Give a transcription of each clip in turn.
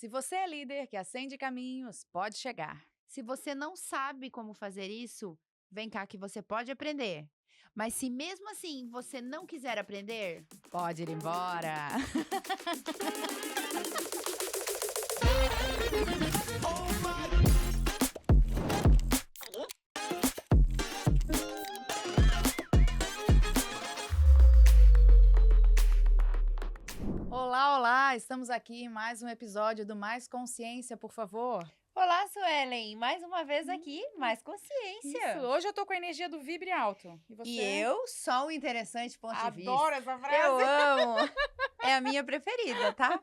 Se você é líder que acende caminhos, pode chegar. Se você não sabe como fazer isso, vem cá que você pode aprender. Mas se mesmo assim você não quiser aprender, Pode ir embora. Olá, olá! Estamos aqui em mais um episódio do Mais Consciência, por favor. olá, Suelen, mais uma vez aqui, mais consciência. Isso, hoje eu tô com a energia do Vibre Alto. E você? E eu sou um interessante ponto de vista. Adoro essa frase! Eu amo. É a minha preferida, tá?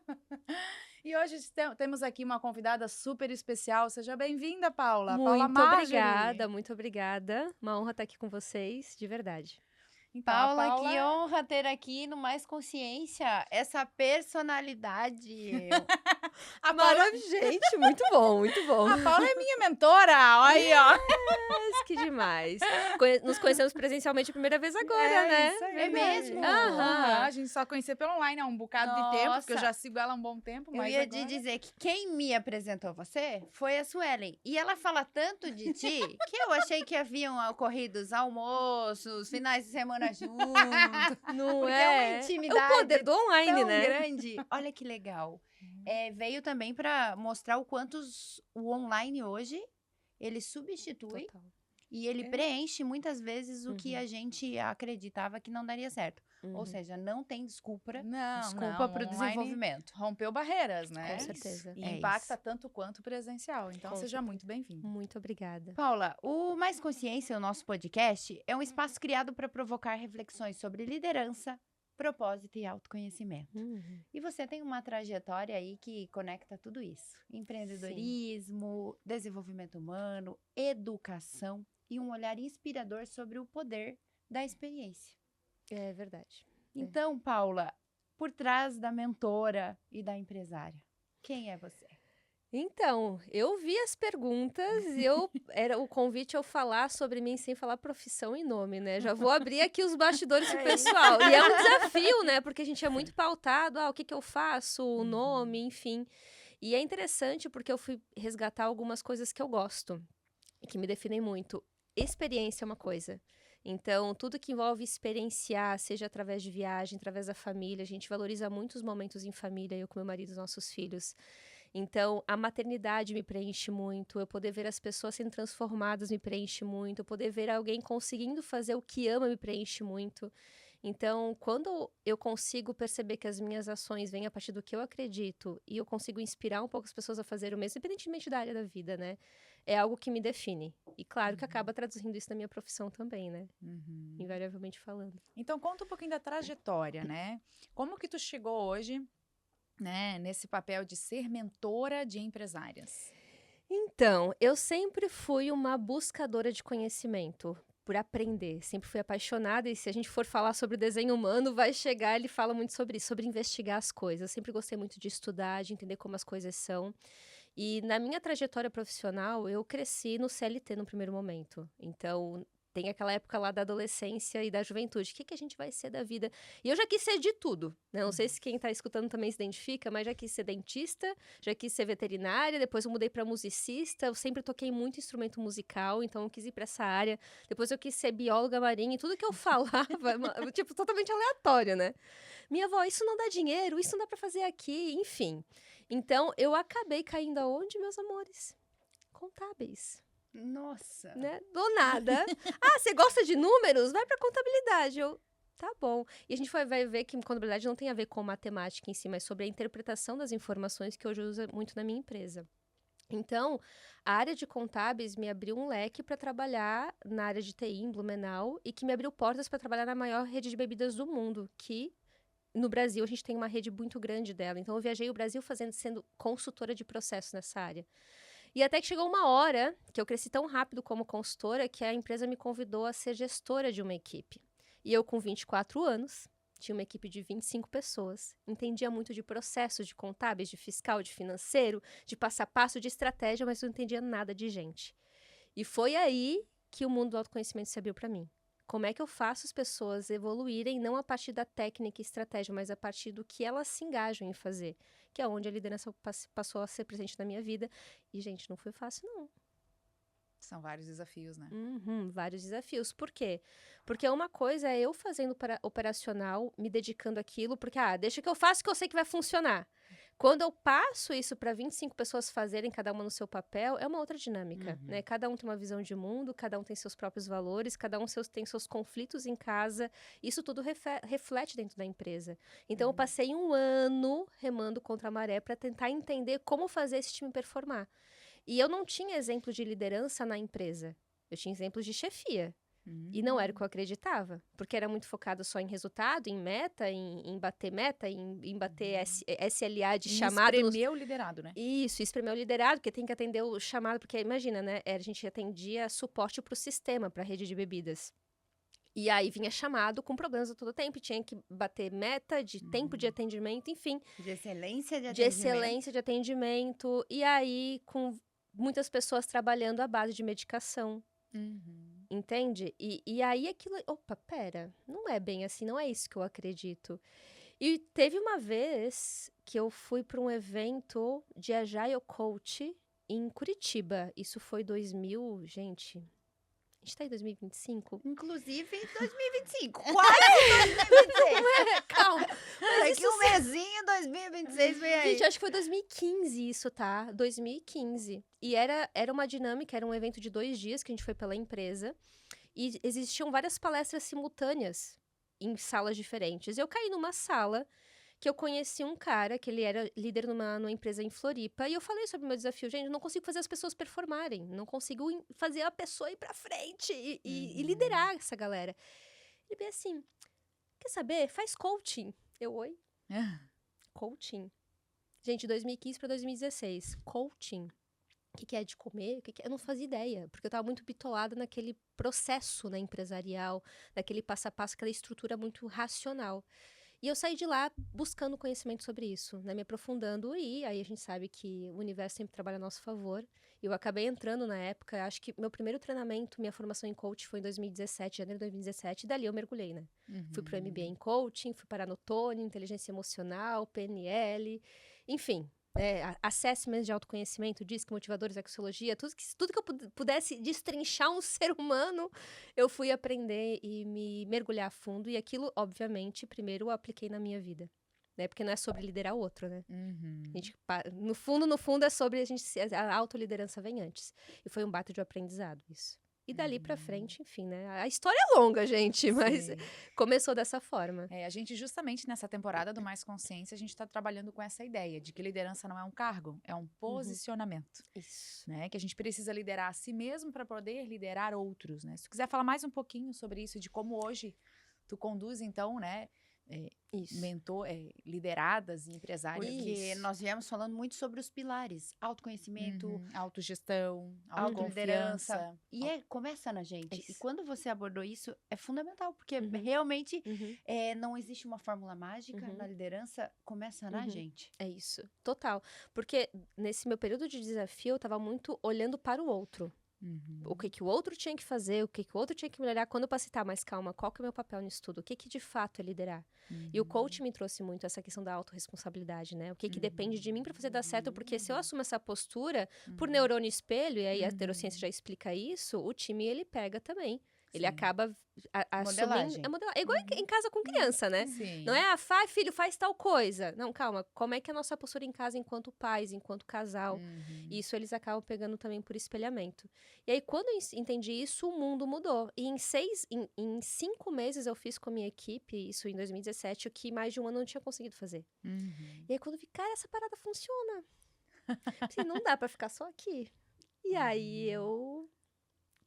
E hoje temos aqui uma convidada super especial. Seja bem-vinda, Paula. Paula Muito Marjorie. obrigada, muito obrigada. Uma honra estar aqui com vocês, de verdade. Então, a Paula, que honra ter aqui no Mais Consciência essa personalidade. A Paula, Gente, muito bom, muito bom. a Paula é minha mentora. Olha aí, ó. Mas que demais. Nos conhecemos presencialmente a primeira vez agora, né? Isso aí. É mesmo? Aham. A gente só conhecia pelo online há um bocado de tempo, porque eu Nossa. já sigo ela há um bom tempo. Eu Mas ia agora... te dizer que quem me apresentou você foi a Suelen. E ela fala tanto de ti que eu achei que haviam ocorrido os almoços, finais de semana juntos. Não Porque é? é uma intimidade o poder do online, tão né? grande. Olha que legal. Veio também para mostrar o quanto o online hoje, ele substitui Total. e ele É. preenche muitas vezes o que Uhum. a gente acreditava que não daria certo. Ou Uhum. seja, não tem desculpa Não, para o online desenvolvimento. rompeu barreiras, né? Com certeza. E É impacta isso. tanto quanto o presencial. Então, Com seja certeza. muito bem-vindo. Muito obrigada. Paula, o Mais Consciência, o nosso podcast, é um espaço criado para provocar reflexões sobre liderança, propósito e autoconhecimento. Uhum. E você tem uma trajetória aí que conecta tudo isso: empreendedorismo, desenvolvimento humano, educação e um olhar inspirador sobre o poder da experiência. É verdade. Então, Paula, por trás da mentora e da empresária, quem é você? Então, eu vi as perguntas, era o convite eu falar sobre mim sem falar profissão e nome, né? Já vou abrir aqui os bastidores pro pessoal. E é um desafio, né? Porque a gente é muito pautado, o que que eu faço, o nome, enfim. E é interessante porque eu fui resgatar algumas coisas que eu gosto e que me definem muito. Experiência é uma coisa. Então, tudo que envolve experienciar, seja através de viagem, através da família, a gente valoriza muito os momentos em família, eu com meu marido e os nossos filhos. Então, a maternidade me preenche muito, eu poder ver as pessoas sendo transformadas me preenche muito, eu poder ver alguém conseguindo fazer o que ama me preenche muito. Então, quando eu consigo perceber que as minhas ações vêm a partir do que eu acredito e eu consigo inspirar um pouco as pessoas a fazer o mesmo, independentemente da área da vida, né? É algo que me define. E claro que acaba traduzindo isso na minha profissão também, né? Invariavelmente falando. Então, conta um pouquinho da trajetória, né? Como que tu chegou hoje, né, nesse papel de ser mentora de empresárias? Então, eu sempre fui uma buscadora de conhecimento, por aprender. Sempre fui apaixonada e se a gente for falar sobre o desenho humano, vai chegar, ele fala muito sobre isso, sobre investigar as coisas. Sempre gostei muito de estudar, de entender como as coisas são. E na minha trajetória profissional, eu cresci no CLT no primeiro momento. Então, tem aquela época lá da adolescência e da juventude. O que a gente vai ser da vida? E eu já quis ser de tudo, né? Não sei se quem tá escutando também se identifica, mas já quis ser dentista, já quis ser veterinária, depois eu mudei para musicista, eu sempre toquei muito instrumento musical, então eu quis ir para essa área. Depois eu quis ser bióloga marinha e tudo que eu falava, tipo, totalmente aleatório, né? Minha avó, isso não dá dinheiro, isso não dá para fazer aqui, enfim. Então, eu acabei caindo aonde, meus amores? Contábeis. Nossa! Né? Do nada. Você gosta de números? Vai pra contabilidade. Tá bom. E a gente vai ver que contabilidade não tem a ver com matemática em si, mas sobre a interpretação das informações que hoje eu uso muito na minha empresa. Então, a área de contábeis me abriu um leque para trabalhar na área de TI em Blumenau e que me abriu portas para trabalhar na maior rede de bebidas do mundo, que no Brasil a gente tem uma rede muito grande dela. Então, eu viajei o Brasil sendo consultora de processos nessa área. E até que chegou uma hora que eu cresci tão rápido como consultora que a empresa me convidou a ser gestora de uma equipe. E eu, com 24 anos, tinha uma equipe de 25 pessoas. Entendia muito de processos, de contábeis, de fiscal, de financeiro, de passo a passo, de estratégia, mas não entendia nada de gente. E foi aí que o mundo do autoconhecimento se abriu para mim. Como é que eu faço as pessoas evoluírem, não a partir da técnica e estratégia, mas a partir do que elas se engajam em fazer? que é onde a liderança passou a ser presente na minha vida. E, gente, não foi fácil, não. São vários desafios, né? Vários desafios. Por quê? Porque uma coisa é eu fazendo operacional, me dedicando àquilo, porque, deixa que eu faço que eu sei que vai funcionar. Quando eu passo isso para 25 pessoas fazerem, cada uma no seu papel, é uma outra dinâmica, né? Cada um tem uma visão de mundo, cada um tem seus próprios valores, cada um tem seus conflitos em casa. Isso tudo reflete dentro da empresa. Então, eu passei um ano remando contra a maré para tentar entender como fazer esse time performar. E eu não tinha exemplo de liderança na empresa. Eu tinha exemplos de chefia. E não era o que eu acreditava. Porque era muito focado só em resultado, em meta, em bater meta, em bater SLA de chamado. Espremer o liderado, né? Isso, espremer o liderado, porque tem que atender o chamado. Porque imagina, né? A gente atendia suporte para o sistema, para a rede de bebidas. E aí vinha chamado com problemas a todo tempo. Tinha que bater meta de tempo de atendimento, enfim. De excelência de atendimento. De excelência de atendimento. E aí, com muitas pessoas trabalhando à base de medicação. Entende? E aí aquilo... Opa, pera. Não é bem assim, não é isso que eu acredito. E teve uma vez que eu fui para um evento de Agile Coach em Curitiba. Isso foi 2000, gente... A gente tá em 2025? Inclusive em 2025. Quase 2026. Calma. Daqui um mesinho, 2026 vem aí. Gente, acho que foi 2015 isso, tá? 2015. E era uma dinâmica, era um evento de 2 dias que a gente foi pela empresa. E existiam várias palestras simultâneas em salas diferentes. Eu caí numa sala que eu conheci um cara, que ele era líder numa empresa em Floripa, e eu falei sobre o meu desafio. Gente, eu não consigo fazer as pessoas performarem, não consigo fazer a pessoa ir pra frente e liderar essa galera. Ele bem assim, quer saber? Faz coaching. Eu, oi? Coaching? Gente, 2015 pra 2016, coaching. O que é de comer? Eu não fazia ideia, porque eu estava muito bitolada naquele processo, né, empresarial, naquele passo a passo, aquela estrutura muito racional. E eu saí de lá buscando conhecimento sobre isso, né, me aprofundando, e aí a gente sabe que o universo sempre trabalha a nosso favor. Eu acabei entrando na época, acho que meu primeiro treinamento, minha formação em coach foi em 2017, janeiro de 2017, e dali eu mergulhei, né? Fui pro MBA em coaching, fui parar no Tony, inteligência emocional, PNL, enfim... assessment de autoconhecimento, DISC, motivadores, axiologia, tudo que eu pudesse destrinchar um ser humano, eu fui aprender e me mergulhar a fundo. E aquilo, obviamente, primeiro eu apliquei na minha vida. Né? Porque não é sobre liderar o outro, né? A gente, no fundo, é sobre a autoliderança vem antes. E foi um baita de aprendizado isso. E dali pra frente, enfim, né? A história é longa, gente, mas começou dessa forma. A gente, justamente nessa temporada do Mais Consciência, a gente está trabalhando com essa ideia de que liderança não é um cargo, é um posicionamento. Isso. Né? Que a gente precisa liderar a si mesmo para poder liderar outros, né? Se tu quiser falar mais um pouquinho sobre isso, de como hoje tu conduz, então, né? Lideradas e empresárias. Porque nós viemos falando muito sobre os pilares. Autoconhecimento, autogestão, autoliderança. autoconfiança. E começa na gente. Isso. E quando você abordou isso, é fundamental. Porque realmente não existe uma fórmula mágica na liderança. Começa na gente. É isso, total. Porque nesse meu período de desafio, eu tava muito olhando para o outro. O que o outro tinha que fazer, o que o outro tinha que melhorar. Quando eu passei, mas calma, qual que é o meu papel nisso tudo? O que de fato é liderar? E o coach me trouxe muito essa questão da autorresponsabilidade, né? O que depende de mim para fazer dar certo, porque se eu assumo essa postura, por neurônio espelho, e aí a neurociência já explica isso, o time, ele pega também. Ele acaba assumindo... É igual em casa com criança, né? Não é, filho, faz tal coisa. Não, calma. Como é que é a nossa postura em casa enquanto pais, enquanto casal? Isso eles acabam pegando também por espelhamento. E aí, quando eu entendi isso, o mundo mudou. E em 5 meses eu fiz com a minha equipe, isso em 2017, o que mais de um ano eu não tinha conseguido fazer. E aí, quando eu vi, cara, essa parada funciona. Assim, não dá pra ficar só aqui. E aí, eu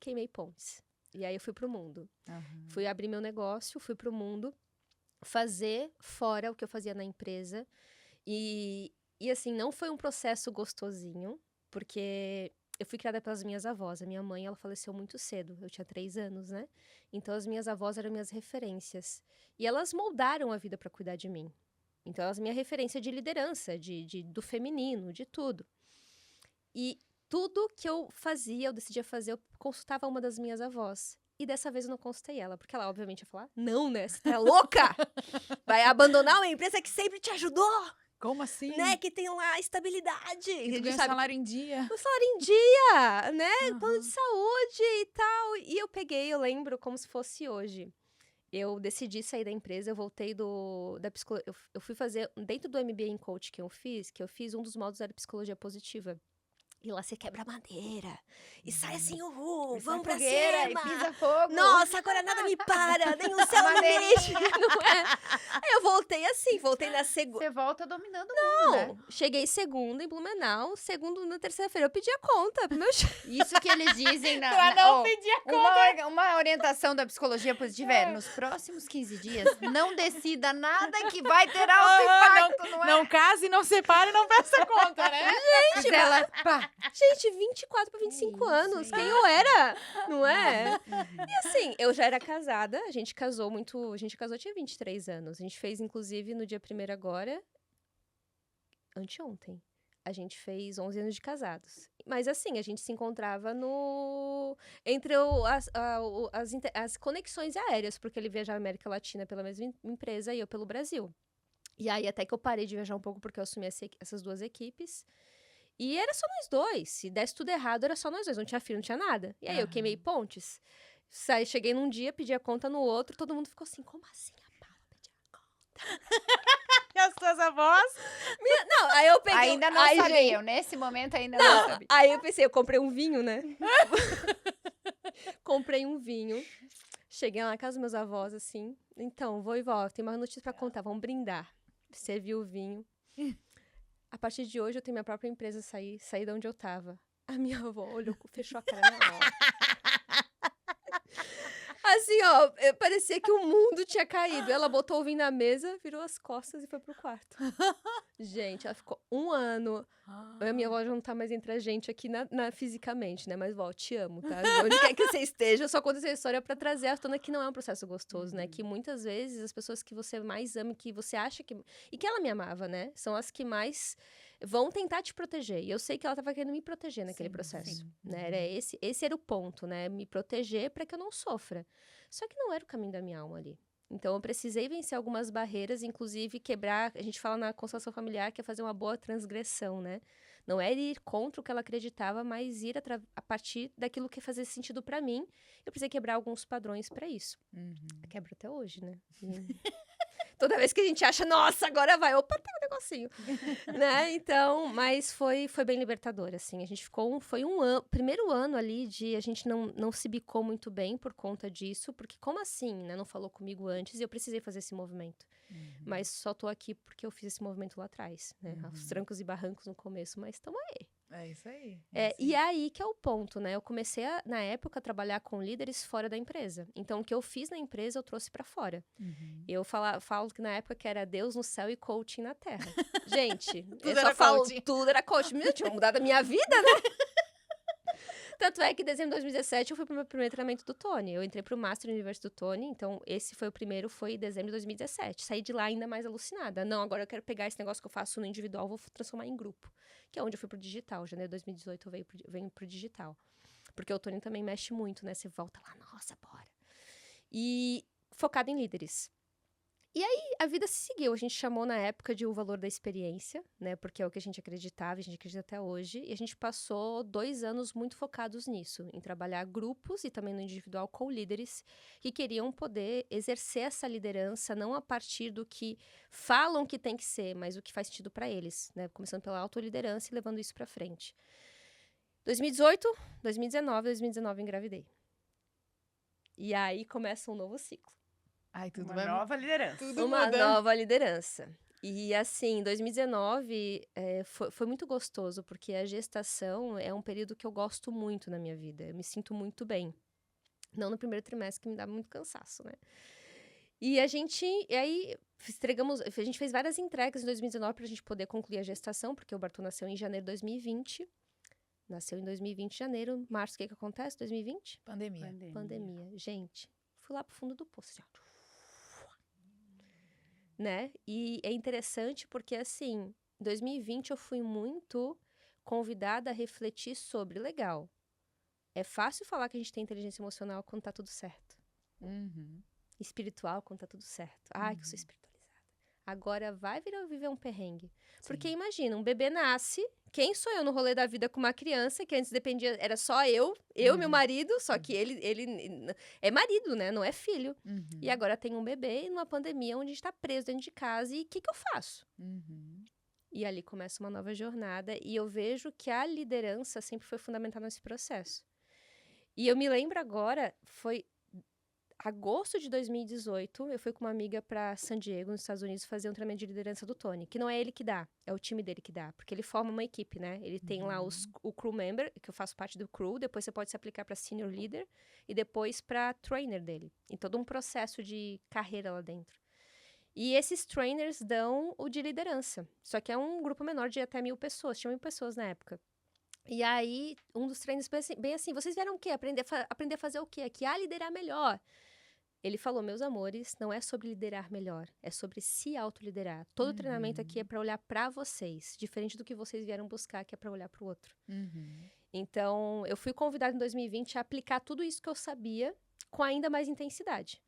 queimei pontes. E aí eu fui pro mundo. Fui abrir meu negócio, fui pro mundo, fazer fora o que eu fazia na empresa. E assim, não foi um processo gostosinho, porque eu fui criada pelas minhas avós. A minha mãe, ela faleceu muito cedo. Eu tinha 3 anos, né? Então, as minhas avós eram minhas referências. E elas moldaram a vida pra cuidar de mim. Então, elas minha referência de liderança, do feminino, de tudo. E tudo que eu fazia, eu decidia fazer, eu consultava uma das minhas avós. E dessa vez eu não consultei ela, porque ela obviamente ia falar, não, né, você tá louca? Vai abandonar uma empresa que sempre te ajudou? Como assim? né? Que tem lá estabilidade. E tu Ele ganha sabe salário em dia. o salário em dia, né? Plano de Aham. saúde e tal. E eu lembro como se fosse hoje. Eu decidi sair da empresa, eu voltei da psicologia. Eu fui fazer, dentro do MBA em coach que eu fiz, um dos módulos era psicologia positiva. E lá você quebra madeira. E sai assim, uhul, E sai vamos pra fogueira, cima. e pisa fogo. Nossa, agora nada me para, nem o céu no limite, não é? Aí eu voltei assim, voltei na segunda. Você volta dominando o mundo, né? Não, cheguei segunda em Blumenau, segundo na terceira-feira eu pedi a conta pro meu chefe. Isso que eles dizem Pra não pedir a conta. uma orientação da psicologia positiva é, nos próximos 15 dias, não decida nada que vai ter alto impacto, não é? Não case, não separe, não peça conta, né? Gente, ela, pá. Gente, 24 para 25 isso, anos, é quem isso. eu era, não é? Uhum. E assim, eu já era casada, a gente casou, tinha 23 anos. A gente fez, inclusive, no dia 1º agora, anteontem. A gente fez 11 anos de casados. Mas assim, a gente se encontrava entre as conexões aéreas, porque ele viajava a América Latina pela mesma empresa e eu pelo Brasil. E aí, até que eu parei de viajar um pouco, porque eu assumi essas duas equipes. E era só nós dois. Se desse tudo errado, era só nós dois. Não tinha filho, não tinha nada. E aí, eu queimei pontes. Cheguei num dia, pedi a conta no outro. Todo mundo ficou assim, como assim a Paula pediu a conta? E as suas avós? Não, aí eu peguei... Ainda não Ai, sabiam, nesse momento ainda não sabiam. Aí eu pensei, eu comprei um vinho, né? Comprei um vinho. Cheguei lá na casa dos meus avós, assim. Então, vô e vó, tem uma notícia pra contar. Vamos brindar. Servi o vinho. A partir de hoje, eu tenho minha própria empresa, saí de onde eu tava. A minha avó olhou, fechou a cara na hora. Assim, ó, parecia que o mundo tinha caído. Ela botou o vinho na mesa, virou as costas e foi pro quarto. Gente, ela ficou 1 ano. A minha avó já não tá mais entre a gente aqui fisicamente, né? Mas, vó, te amo, tá? Onde quer que você esteja, eu só conto essa história pra trazer à tona que não é um processo gostoso, né? Que muitas vezes as pessoas que você mais ama, que você acha que... E que ela me amava, né? São as que mais vão tentar te proteger. E eu sei que ela tava querendo me proteger naquele processo, né? Era esse era o ponto, né? Me proteger pra que eu não sofra. Só que não era o caminho da minha alma ali. Então, eu precisei vencer algumas barreiras, inclusive quebrar... A gente fala na constelação familiar que é fazer uma boa transgressão, né? Não era ir contra o que ela acreditava, mas ir a partir daquilo que fazia sentido pra mim. Eu precisei quebrar alguns padrões pra isso. Eu quebro até hoje, né? Toda vez que a gente acha, nossa, agora vai, opa, tem um negocinho, né? Então, mas foi bem libertador, assim. A gente ficou, foi um ano, primeiro ano ali de a gente não se bicou muito bem por conta disso, porque como assim, né? Não falou comigo antes e eu precisei fazer esse movimento. Mas só tô aqui porque eu fiz esse movimento lá atrás, né? Os trancos e barrancos no começo, mas tamo aí. É isso aí. E aí que é o ponto, né? Eu comecei, na época, a trabalhar com líderes fora da empresa. Então, o que eu fiz na empresa, eu trouxe pra fora. Eu falo que na época que era Deus no céu e coaching na terra. Gente, eu só era falo, coaching. tudo era coaching. Meu, tinha mudado a minha vida, né? Tanto é que em dezembro de 2017 eu fui pro meu primeiro treinamento do Tony. Eu entrei pro Master Universo do Tony, então esse foi o primeiro, foi em dezembro de 2017. Saí de lá ainda mais alucinada. Não, agora eu quero pegar esse negócio que eu faço no individual, vou transformar em grupo. Que é onde eu fui pro digital. Janeiro de 2018 eu venho pro digital. Porque o Tony também mexe muito, né? Você volta lá, nossa, bora. E focado em líderes. E aí, a vida se seguiu. A gente chamou na época de o valor da experiência, né? Porque é o que a gente acreditava, a gente acredita até hoje. E a gente passou 2 anos muito focados nisso, em trabalhar grupos e também no individual com líderes que queriam poder exercer essa liderança, não a partir do que falam que tem que ser, mas o que faz sentido para eles, né? Começando pela autoliderança e levando isso para frente. 2018, 2019 eu engravidei. E aí começa um novo ciclo. Ai, tudo Uma vai nova liderança. Tudo Uma muda. nova liderança. E assim, 2019 foi muito gostoso, porque a gestação é um período que eu gosto muito na minha vida. Eu me sinto muito bem. Não no primeiro trimestre, que me dá muito cansaço, né? E a gente fez várias entregas em 2019 pra gente poder concluir a gestação, porque o Bartô nasceu em janeiro de 2020. Nasceu em 2020, janeiro, março, o que acontece? 2020? Pandemia. Gente, fui lá pro fundo do poço, assim, ó. Né? E é interessante porque, assim, em 2020 eu fui muito convidada a refletir sobre, legal, é fácil falar que a gente tem inteligência emocional quando tá tudo certo. Espiritual quando tá tudo certo. Ai, que eu sou espiritualizada. Agora vai viver um perrengue. Porque imagina, um bebê nasce, quem sou eu no rolê da vida com uma criança, que antes dependia, era só eu e meu marido, só que ele é marido, né? Não é filho. E agora tem um bebê e numa pandemia onde a gente tá preso dentro de casa, e o que eu faço? E ali começa uma nova jornada, e eu vejo que a liderança sempre foi fundamental nesse processo. E eu me lembro agora, foi agosto de 2018, eu fui com uma amiga para San Diego, nos Estados Unidos, fazer um treinamento de liderança do Tony, que não é ele que dá, é o time dele que dá, porque ele forma uma equipe, né? Ele tem lá o crew member, que eu faço parte do crew, depois você pode se aplicar para senior leader e depois para trainer dele. Em todo um processo de carreira lá dentro. E esses trainers dão o de liderança, só que é um grupo menor de até 1.000 pessoas, tinha 1.000 pessoas na época. E aí, um dos trainers bem assim, vocês vieram o quê? Aprender a fazer o quê? Aqui, liderar melhor. Ele falou, meus amores, não é sobre liderar melhor, é sobre se autoliderar. Todo treinamento aqui é para olhar para vocês, diferente do que vocês vieram buscar, que é para olhar para o outro. Então, eu fui convidada em 2020 a aplicar tudo isso que eu sabia com ainda mais intensidade.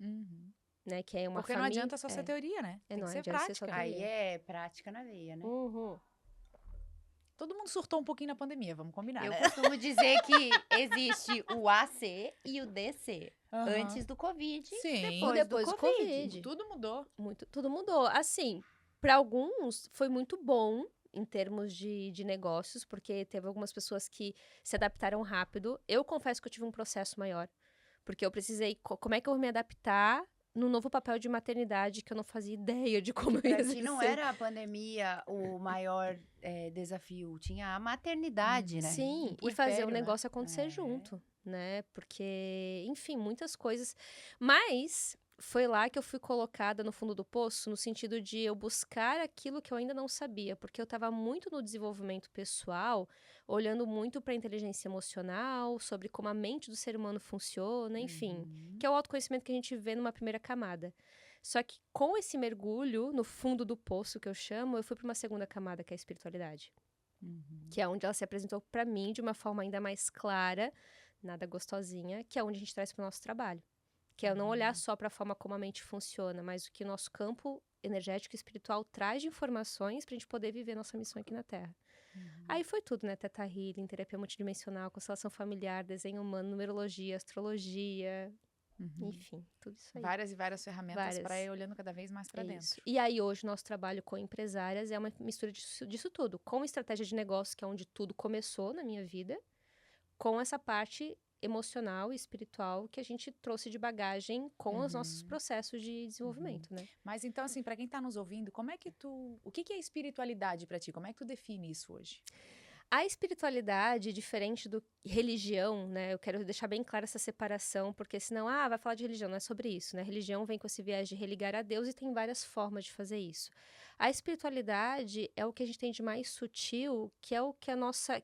Né, que é uma Porque não adianta só ser teoria, né? Tem que ser prática. Aí é prática na veia, né? Todo mundo surtou um pouquinho na pandemia, vamos combinar, Eu né? costumo dizer que existe o AC e o DC. Antes do Covid, Sim, depois do Covid. Tudo mudou. Tudo mudou. Assim, para alguns foi muito bom em termos de negócios, porque teve algumas pessoas que se adaptaram rápido. Eu confesso que eu tive um processo maior, porque eu precisei, como é que eu vou me adaptar no novo papel de maternidade, que eu não fazia ideia de como eu ia exercer. Não era a pandemia o maior desafio, tinha a maternidade, né? Sim, e fazer o negócio acontecer junto, né? Porque, enfim, muitas coisas. Mas foi lá que eu fui colocada no fundo do poço, no sentido de eu buscar aquilo que eu ainda não sabia, porque eu estava muito no desenvolvimento pessoal, olhando muito para a inteligência emocional, sobre como a mente do ser humano funciona, enfim, que é o autoconhecimento que a gente vê numa primeira camada. Só que com esse mergulho no fundo do poço, que eu chamo, eu fui para uma segunda camada, que é a espiritualidade. Que é onde ela se apresentou para mim de uma forma ainda mais clara, nada gostosinha, que é onde a gente traz para o nosso trabalho. Que é não olhar só para a forma como a mente funciona, mas o que o nosso campo energético e espiritual traz de informações para a gente poder viver nossa missão aqui na Terra. Aí foi tudo, né? Teta Healing, terapia multidimensional, constelação familiar, desenho humano, numerologia, astrologia, enfim, tudo isso aí. Várias e várias ferramentas para ir olhando cada vez mais para dentro. E aí hoje nosso trabalho com empresárias é uma mistura disso tudo, com estratégia de negócio, que é onde tudo começou na minha vida, com essa parte emocional e espiritual que a gente trouxe de bagagem com os nossos processos de desenvolvimento, né? Mas então, assim, para quem tá nos ouvindo, o que é espiritualidade para ti? Como é que tu define isso hoje? A espiritualidade, diferente do religião, né? Eu quero deixar bem clara essa separação, porque senão, vai falar de religião, não é sobre isso, né? Religião vem com esse viés de religar a Deus e tem várias formas de fazer isso. A espiritualidade é o que a gente tem de mais sutil, que é o que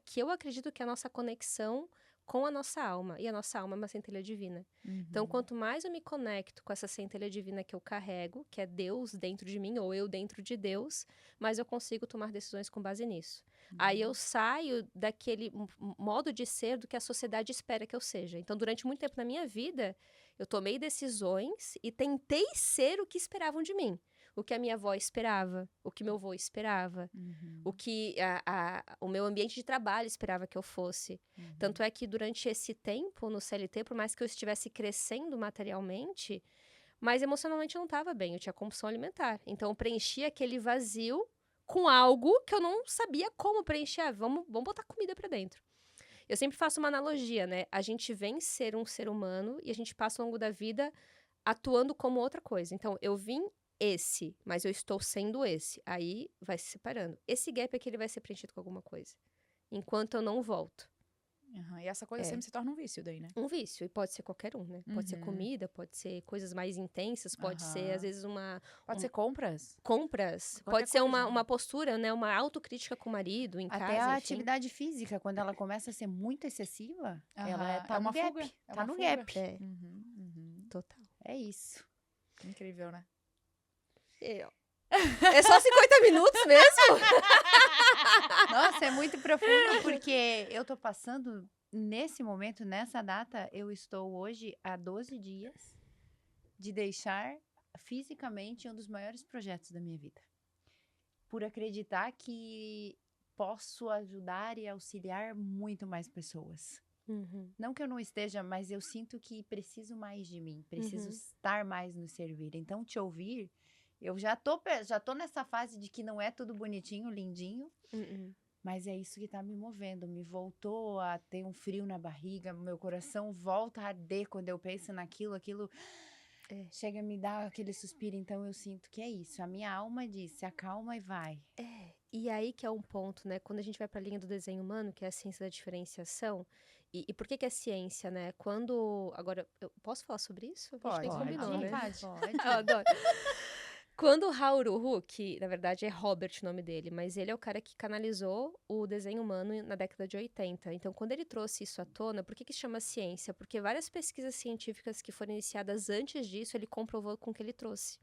que eu acredito que é a nossa conexão com a nossa alma, e a nossa alma é uma centelha divina. Então, quanto mais eu me conecto com essa centelha divina que eu carrego, que é Deus dentro de mim, ou eu dentro de Deus, mais eu consigo tomar decisões com base nisso. Aí eu saio daquele modo de ser do que a sociedade espera que eu seja. Então, durante muito tempo na minha vida, eu tomei decisões e tentei ser o que esperavam de mim. O que a minha avó esperava, o que meu avô esperava, o que o meu ambiente de trabalho esperava que eu fosse. Tanto é que durante esse tempo no CLT, por mais que eu estivesse crescendo materialmente, mas emocionalmente eu não estava bem, eu tinha compulsão alimentar. Então eu preenchia aquele vazio com algo que eu não sabia como preencher. Vamos botar comida pra dentro. Eu sempre faço uma analogia, né? A gente vem ser um ser humano e a gente passa ao longo da vida atuando como outra coisa. Então, eu vim mas eu estou sendo esse. Aí vai se separando. Esse gap aqui ele vai ser preenchido com alguma coisa. Enquanto eu não volto. E essa coisa sempre se torna um vício daí, né? Um vício. E pode ser qualquer um, né? Pode ser comida, pode ser coisas mais intensas, pode ser, às vezes, Pode ser compras. Compras. Pode ser uma postura, né? Uma autocrítica com o marido, em casa, Até a enfim. atividade física, quando ela começa a ser muito excessiva, ela tá no fuga. gap. Tá no gap. Total. É isso. Incrível, né? É só 50 minutos mesmo? Nossa, é muito profundo, porque eu tô passando, nesse momento, nessa data, eu estou hoje há 12 dias de deixar fisicamente um dos maiores projetos da minha vida. por acreditar que posso ajudar e auxiliar muito mais pessoas. Uhum. Não que eu não esteja, mas eu sinto que preciso mais de mim, preciso Uhum. estar mais no servir. Então, te ouvir, eu já tô nessa fase de que não é tudo bonitinho, lindinho, Uhum. mas é isso que tá me movendo. Me voltou a ter um frio na barriga, meu coração volta a arder quando eu penso naquilo, aquilo É. chega a me dar aquele suspiro. Então, eu sinto que é isso. A minha alma diz, se acalma e vai. E aí que é um ponto, né? Quando a gente vai para a linha do desenho humano, que é a ciência da diferenciação, e por que que é ciência, né? Quando. Agora, eu posso falar sobre isso? A gente nem Pode, combinou, à né? vontade. Pode. Eu adoro. Quando o Haoruhu, que na verdade é Robert o nome dele, mas ele é o cara que canalizou o desenho humano na década de 80. Então, quando ele trouxe isso à tona, por que que chama ciência? Porque várias pesquisas científicas que foram iniciadas antes disso, ele comprovou com o que ele trouxe.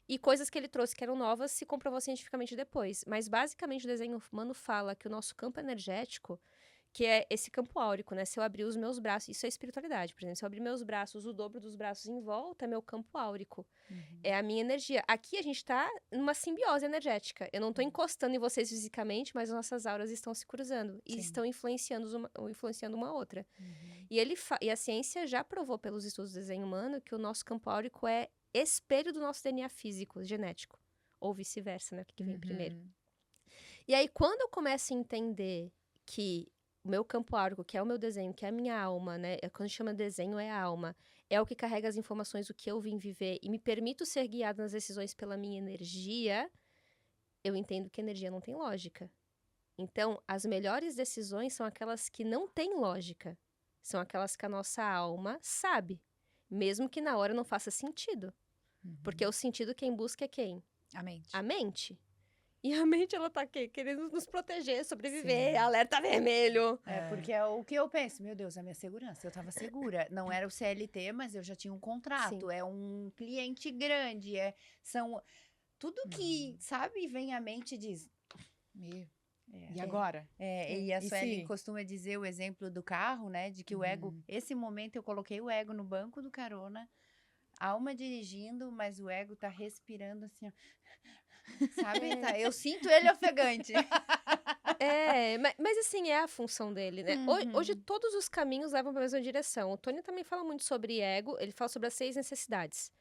E coisas que ele trouxe que eram novas se comprovou cientificamente depois. Mas, basicamente, o desenho humano fala que o nosso campo energético, que é esse campo áurico, né? Se eu abrir os meus braços, isso é espiritualidade, por exemplo. Se eu abrir meus braços, o dobro dos braços em volta é meu campo áurico. É a minha energia. Aqui a gente tá numa simbiose energética. Eu não tô encostando em vocês fisicamente, mas as nossas auras estão se cruzando. E Sim. estão influenciando uma outra. E a ciência já provou pelos estudos do desenho humano que o nosso campo áurico é espelho do nosso DNA físico, genético. Ou vice-versa, né? O que vem primeiro. Uhum. E aí, quando eu começo a entender que o meu campo áurico, que é o meu desenho, que é a minha alma, né? Quando a gente chama desenho, é a alma. É o que carrega as informações do que eu vim viver e me permito ser guiada nas decisões pela minha energia, eu entendo que energia não tem lógica. Então, as melhores decisões são aquelas que não têm lógica. São aquelas que a nossa alma sabe. Mesmo que na hora não faça sentido. Porque o sentido quem busca é quem? A mente. A mente. E a mente, ela tá aqui, querendo nos proteger, sobreviver, Sim. alerta vermelho. Porque é o que eu penso, meu Deus, a minha segurança, eu tava segura. Não era o CLT, mas eu já tinha um contrato, Sim. é um cliente grande, são tudo que, sabe, vem à mente e diz. Meu. É, E agora? e a E Suelen se- costuma dizer o exemplo do carro, né, de que o ego, esse momento eu coloquei o ego no banco do carona, a alma dirigindo, mas o ego tá respirando assim, ó. Sabe? Tá, eu sinto ele ofegante. Mas assim, é a função dele, né? Hoje todos os caminhos levam para a mesma direção. O Tony também fala muito sobre ego, ele fala sobre as 6 necessidades.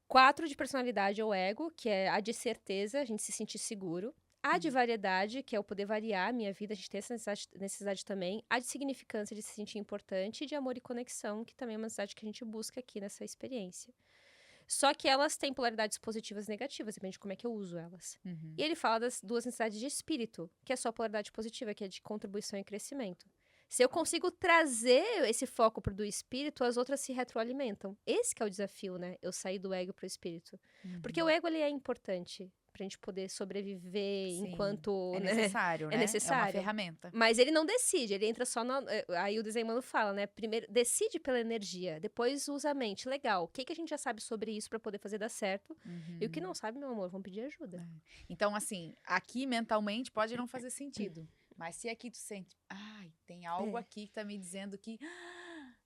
4 de personalidade é o ego, que é a de certeza, a gente se sentir seguro. A de variedade, que é o poder variar a minha vida, a gente tem essa necessidade também. A de significância, de se sentir importante. E de amor e conexão, que também é uma necessidade que a gente busca aqui nessa experiência. Só que elas têm polaridades positivas e negativas, depende de como é que eu uso elas. E ele fala das 2 necessidades de espírito, que é só a polaridade positiva, que é de contribuição e crescimento. Se eu consigo trazer esse foco pro do espírito, as outras se retroalimentam. Esse que é o desafio, né? Eu sair do ego pro espírito. Porque o ego, ele é importante pra gente poder sobreviver Sim. enquanto, É né? necessário, né? É necessário. É uma ferramenta. Mas ele não decide, ele entra só aí o desenho humano fala, né? Primeiro, decide pela energia, depois usa a mente. Legal, o que a gente já sabe sobre isso pra poder fazer dar certo? E o que não sabe, meu amor, vamos pedir ajuda. Então, assim, aqui mentalmente pode não fazer sentido. Mas se aqui tu sente, ai, tem algo aqui que tá me dizendo que,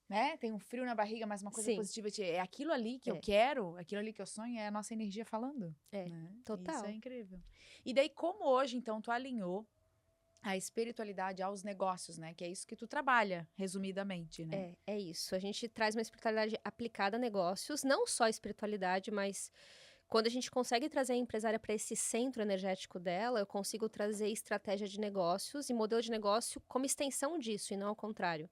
né? Tem um frio na barriga, mas uma coisa Sim. positiva. É aquilo ali que eu quero, aquilo ali que eu sonho, é a nossa energia falando. Né? Total. Isso é incrível. E daí, como hoje, então, tu alinhou a espiritualidade aos negócios, né? Que é isso que tu trabalha, resumidamente, né? É isso. A gente traz uma espiritualidade aplicada a negócios, não só a espiritualidade, mas quando a gente consegue trazer a empresária para esse centro energético dela, eu consigo trazer estratégia de negócios e modelo de negócio como extensão disso e não ao contrário.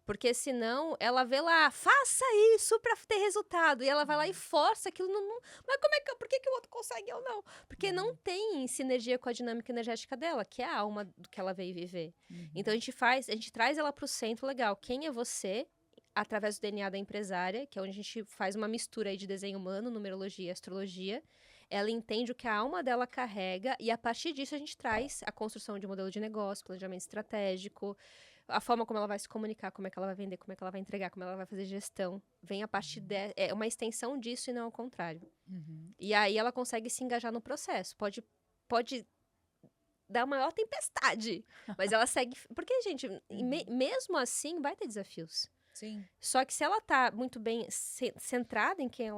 Porque senão ela vê lá, faça isso para ter resultado. E ela vai lá e força aquilo. Mas por que o outro consegue e eu não? Porque não tem sinergia com a dinâmica energética dela, que é a alma do que ela veio viver. Então a gente traz ela pro centro, legal. Quem é você? Através do DNA da empresária, que é onde a gente faz uma mistura aí de desenho humano, numerologia e astrologia. Ela entende o que a alma dela carrega e a partir disso a gente traz a construção de modelo de negócio, planejamento estratégico, a forma como ela vai se comunicar, como é que ela vai vender, como é que ela vai entregar, como ela vai fazer gestão. Vem a partir é uma extensão disso e não ao contrário. E aí ela consegue se engajar no processo. Pode dar a maior tempestade, mas ela segue... Porque, gente, mesmo assim, vai ter desafios. Sim. Só que se ela tá muito bem centrada em quem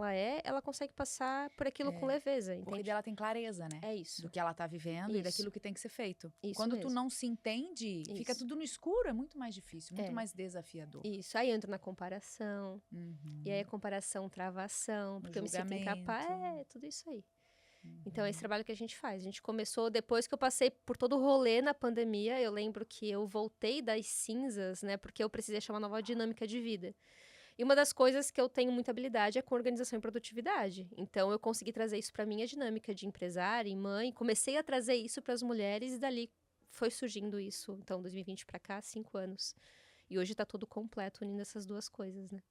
ela consegue passar por aquilo com leveza, Porque entende? dela tem clareza, né? É isso. Do que ela tá vivendo e Isso. daquilo que tem que ser feito. Isso Quando tu mesmo. não se entende, fica Isso. tudo no escuro, é muito mais difícil, muito É. mais desafiador. Isso. Aí entra na comparação. Uhum. E aí a comparação trava a ação, porque eu me sinto julgamento. incapaz. É, tudo isso aí. Uhum. Então, é esse trabalho que a gente faz. A gente começou depois que eu passei por todo o rolê na pandemia. Eu lembro que eu voltei das cinzas, né? Porque eu precisei achar uma nova dinâmica de vida. E uma das coisas que eu tenho muita habilidade é com organização e produtividade. Então, eu consegui trazer isso para minha dinâmica de empresária e mãe. Comecei a trazer isso para as mulheres e dali foi surgindo isso. Então, 2020 para cá, 5 anos. E hoje tá tudo completo unindo essas duas coisas, né?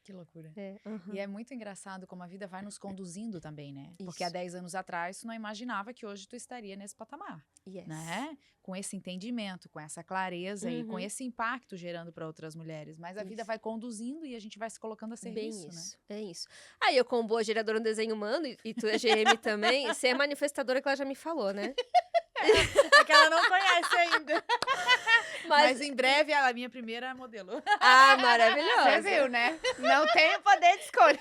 Que loucura. É, aham. E é muito engraçado como a vida vai nos conduzindo também, né? Porque há Isso. 10 anos atrás, tu não imaginava que hoje tu estaria nesse patamar, Yes. né? Com esse entendimento, com essa clareza e com Uhum. esse impacto gerando para outras mulheres. Mas a vida Isso. vai conduzindo e a gente vai se colocando a Bem serviço, né? isso, é isso. Aí eu, como boa geradora no desenho humano, e tu é GM também, você é manifestadora que ela já me falou, né? É que ela não conhece ainda. Mas Mas, em breve ela é a minha primeira modelo. ah, maravilhosa. Você viu, né? Não tenho poder de escolha.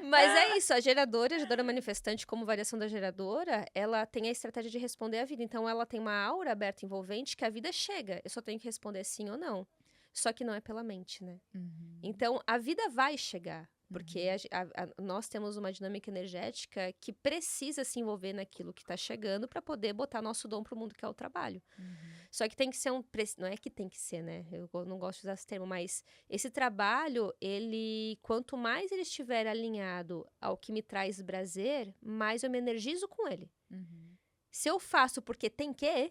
Mas é isso, a geradora manifestante, como variação da geradora, ela tem a estratégia de responder à vida. Então, ela tem uma aura aberta envolvente que a vida chega. Eu só tenho que responder sim ou não. Só que não é pela mente, né? Então, a vida vai chegar. Porque nós temos uma dinâmica energética que precisa se envolver naquilo que está chegando para poder botar nosso dom para o mundo, que é o trabalho. Só que tem que ser não é que tem que ser, né? Eu não gosto de usar esse termo, mas esse trabalho, quanto mais ele estiver alinhado ao que me traz prazer, mais eu me energizo com ele. Se eu faço porque tem que,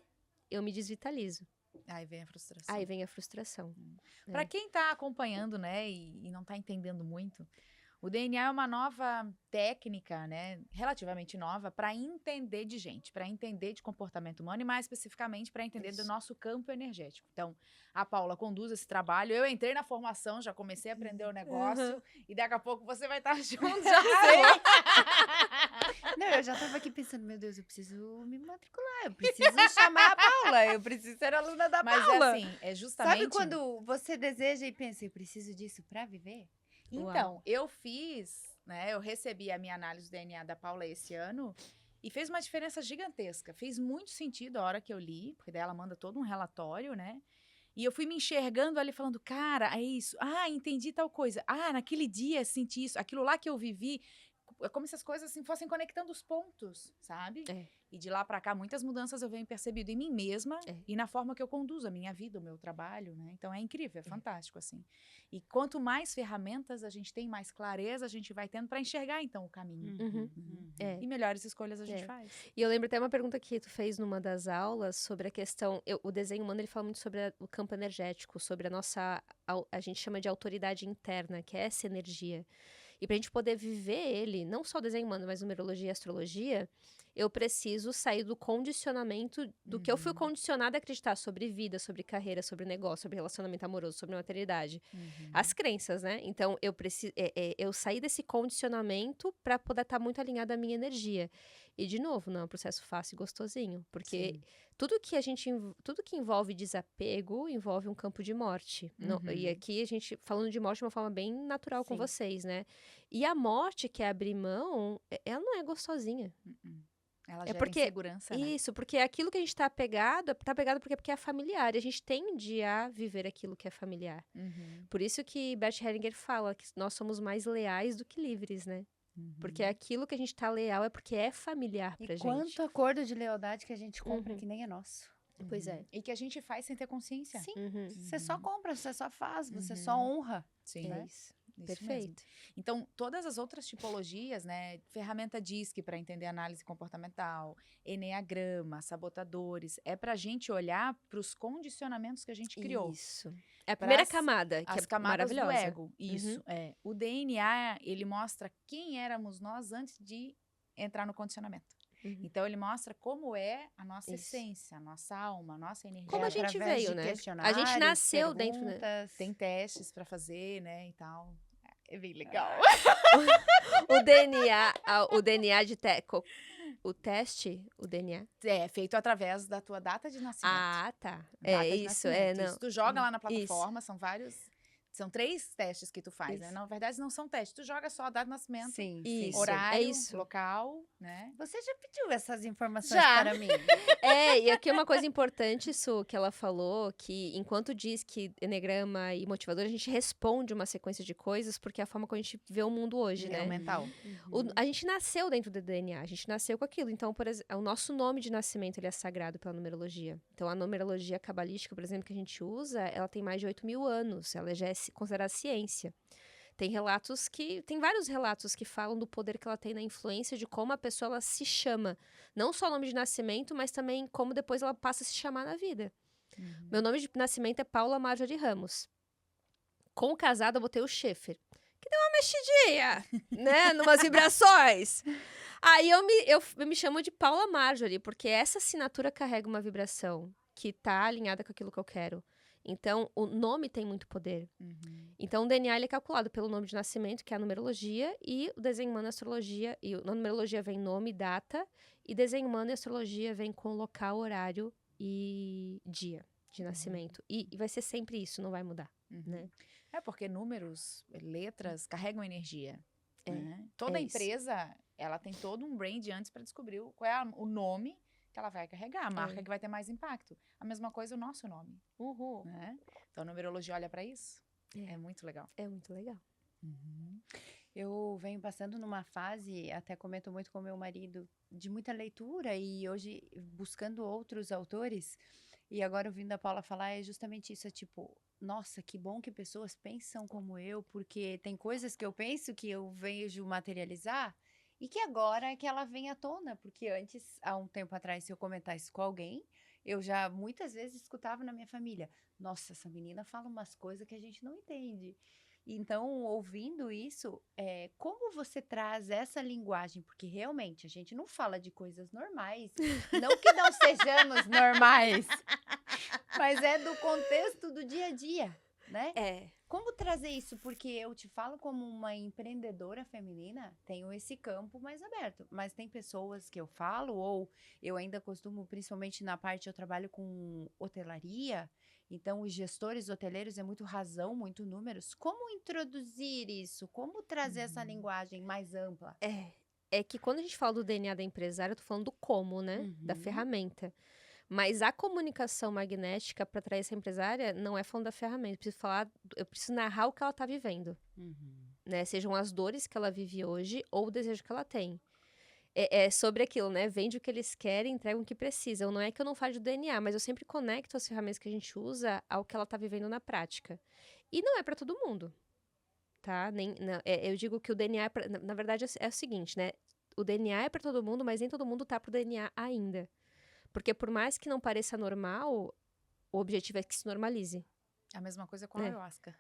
eu me desvitalizo. Aí vem a frustração. Aí vem a frustração. Para quem tá acompanhando, né, e não tá entendendo muito, o DNA é uma nova técnica, né, relativamente nova, para entender de gente, para entender de comportamento humano e mais especificamente para entender do nosso campo energético. Então, a Paula conduz esse trabalho. Eu entrei na formação, já comecei a aprender o negócio e daqui a pouco você vai estar junto, já sei. Não, eu já tava aqui pensando, meu Deus, eu preciso me matricular, eu preciso chamar a Paula, eu preciso ser aluna da Mas Paula. é assim, é justamente... Sabe quando você deseja e pensa, eu preciso disso pra viver? Então, eu fiz, né? Eu recebi a minha análise do DNA da Paula esse ano e fez uma diferença gigantesca. Fez muito sentido a hora que eu li, porque daí ela manda todo um relatório, né? E eu fui me enxergando ali falando, cara, é isso. Ah, entendi tal coisa. Ah, naquele dia senti isso. Aquilo lá que eu vivi. É como se as coisas assim, fossem conectando os pontos, sabe? É. E de lá pra cá, muitas mudanças eu venho percebido em mim mesma e na forma que eu conduzo a minha vida, o meu trabalho, né? Então é incrível, é fantástico, assim. E quanto mais ferramentas a gente tem, mais clareza a gente vai tendo pra enxergar, então, o caminho. É. E melhores escolhas a gente faz. E eu lembro até uma pergunta que tu fez numa das aulas sobre a questão... o desenho humano, ele fala muito sobre o campo energético, sobre a nossa... A gente chama de autoridade interna, que é essa energia. E pra gente poder viver ele, não só o desenho humano, mas numerologia e astrologia, eu preciso sair do condicionamento do que eu fui condicionada a acreditar sobre vida, sobre carreira, sobre negócio, sobre relacionamento amoroso, sobre maternidade. As crenças, né? Então, eu preciso... eu saí desse condicionamento pra poder estar muito alinhada à minha energia. E, de novo, não é um processo fácil e gostosinho. Porque tudo que envolve desapego envolve um campo de morte. E aqui a gente falando de morte de uma forma bem natural com vocês, né? E a morte, que é abrir mão, ela não é gostosinha. Ela gera insegurança, né? Isso, porque aquilo que a gente tá apegado porque é familiar. E a gente tende a viver aquilo que é familiar. Por isso que Bert Hellinger fala que nós somos mais leais do que livres, né? Porque aquilo que a gente tá leal é porque é familiar pra E gente. quanto acordo de lealdade que a gente compra que nem é nosso. Pois é. E que a gente faz sem ter consciência. Sim, você só compra, você só faz, você só honra. Sim. É isso. Perfeito. Então, todas as outras tipologias, né? Ferramenta DISC para entender análise comportamental, Eneagrama, sabotadores, é pra gente olhar para os condicionamentos que a gente criou. Isso. É a primeira Pras- camada, que As é camadas do maravilhosa. ego. Isso, é. O DNA, ele mostra quem éramos nós antes de entrar no condicionamento. Então, ele mostra como é a nossa Isso. essência, a nossa alma, a nossa energia. Como a gente através veio, de né? questionários, A gente nasceu dentro, né? perguntas. Tem testes pra fazer, né, e tal. É bem legal. O DNA de Teco. O teste, o DNA. É feito através da tua data de nascimento. Ah, tá. Data É de isso, nascimento. não. Isso tu joga lá na Isso. plataforma, são vários. São 3 testes que tu faz, né? Isso. Na verdade, não são testes. Tu joga só a data de nascimento, Sim, Isso. horário, é isso. local, né? Você já pediu essas informações Já. para mim? E aqui uma coisa importante, Su, que ela falou, que enquanto diz que enegrama e motivador, a gente responde uma sequência de coisas, porque é a forma como a gente vê o mundo hoje, É né? o mental. A gente nasceu dentro do DNA, a gente nasceu com aquilo. Então, por exemplo, o nosso nome de nascimento ele é sagrado pela numerologia. Então, a numerologia cabalística, por exemplo, que a gente usa, ela tem mais de 8.000 anos. Ela já é considerada ciência. Tem vários relatos que falam do poder que ela tem na influência de como a pessoa ela se chama. Não só o nome de nascimento, mas também como depois ela passa a se chamar na vida. Meu nome de nascimento é Paula Marjorie Ramos. Com casada, eu botei o Schaefer. Que deu uma mexidinha, né? Numas vibrações. Aí eu me chamo de Paula Marjorie, porque essa assinatura carrega uma vibração que tá alinhada com aquilo que eu quero. Então, o nome tem muito poder. Então, o DNA ele é calculado pelo nome de nascimento, que é a numerologia, e o desenho humano e astrologia. E na numerologia vem nome, data, e desenho humano e astrologia vem com local, horário e dia de nascimento. E vai ser sempre isso, não vai mudar, né? É porque números, letras carregam energia. É, Né? Toda é isso. empresa, ela tem todo um brand antes para descobrir qual é o nome que ela vai carregar, a marca que vai ter mais impacto. A mesma coisa o nosso nome. Né? Então, a numerologia olha para isso. É muito legal. É muito legal. Eu venho passando numa fase, até comento muito com meu marido, de muita leitura e hoje buscando outros autores. E agora ouvindo a Paula falar é justamente isso, é tipo, nossa, que bom que pessoas pensam como eu, porque tem coisas que eu penso que eu vejo materializar e que agora é que ela vem à tona, porque antes, há um tempo atrás, se eu comentasse com alguém, eu já muitas vezes escutava na minha família, nossa, essa menina fala umas coisas que a gente não entende. Então, ouvindo isso, como você traz essa linguagem? Porque realmente a gente não fala de coisas normais, não que não sejamos normais, mas é do contexto do dia a dia, né? Como trazer isso? Porque eu te falo como uma empreendedora feminina, tenho esse campo mais aberto, mas tem pessoas que eu falo, ou eu ainda costumo, principalmente na parte, eu trabalho com hotelaria, então os gestores hoteleiros é muito razão, muito números. Como introduzir isso? Como trazer essa linguagem mais ampla? É que quando a gente fala do DNA da empresária, eu tô falando do como, né? Da ferramenta. Mas a comunicação magnética para atrair essa empresária não é falando da ferramenta. Eu preciso narrar o que ela tá vivendo. Né? Sejam as dores que ela vive hoje ou o desejo que ela tem. É sobre aquilo, né? Vende o que eles querem, entregam o que precisam. Não é que eu não falo do DNA, mas eu sempre conecto as ferramentas que a gente usa ao que ela tá vivendo na prática. E não é para todo mundo, tá? Eu digo que o DNA, na verdade, é o seguinte, né? O DNA é para todo mundo, mas nem todo mundo tá pro DNA ainda. Porque por mais que não pareça normal, o objetivo é que se normalize. A mesma coisa com a ayahuasca.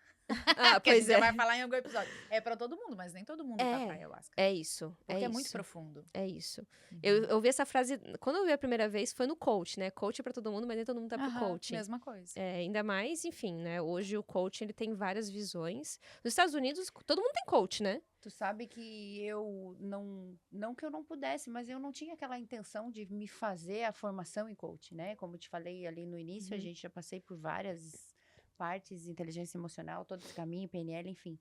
Ah, Que a gente pois já é. vai falar em algum episódio. É pra todo mundo, mas nem todo mundo tá pra ayahuasca. É isso. Porque é isso. muito profundo. É isso. Eu ouvi essa frase, quando eu vi a primeira vez, foi no coach, né? Coach é pra todo mundo, mas nem todo mundo tá pro coaching. Mesma coisa. Ainda mais, enfim, né? Hoje o coaching, ele tem várias visões. Nos Estados Unidos, todo mundo tem coach, né? Tu sabe que eu não que eu não pudesse, mas eu não tinha aquela intenção de me fazer a formação em coach, né? Como eu te falei ali no início, a gente já passei por várias partes, inteligência emocional, todo esse caminho, PNL, enfim.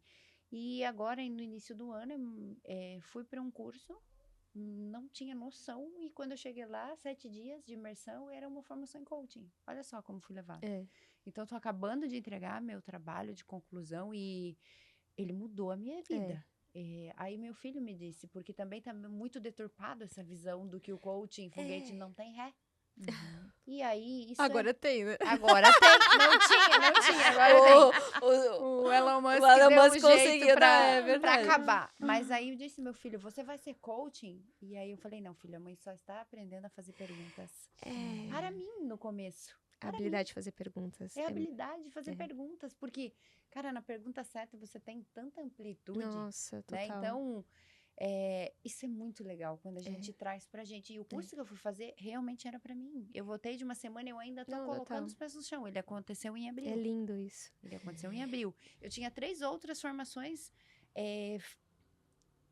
E agora, no início do ano, fui para um curso, não tinha noção, e quando eu cheguei lá, 7 dias de imersão, era uma formação em coaching. Olha só como fui levada. Então, tô acabando de entregar meu trabalho de conclusão e ele mudou a minha vida. Aí meu filho me disse, porque também tá muito deturpado essa visão do que o coaching, foguete não tem ré. E aí, isso Agora tem, né? Agora tem. Não tinha, agora tem. O Elon Musk deu um jeito pra acabar. Mas aí eu disse, meu filho, você vai ser coaching? E aí eu falei, não, filho, a mãe só está aprendendo a fazer perguntas. Para mim, no começo. A habilidade de fazer perguntas. É a habilidade de fazer perguntas, porque, cara, na pergunta certa você tem tanta amplitude. Nossa, total. Né? Então, isso é muito legal quando a gente traz pra gente. E o curso que eu fui fazer realmente era pra mim. Eu voltei de uma semana e eu ainda tô colocando os pés no chão. Ele aconteceu em abril. É lindo isso. Ele aconteceu em abril. Eu tinha 3 outras formações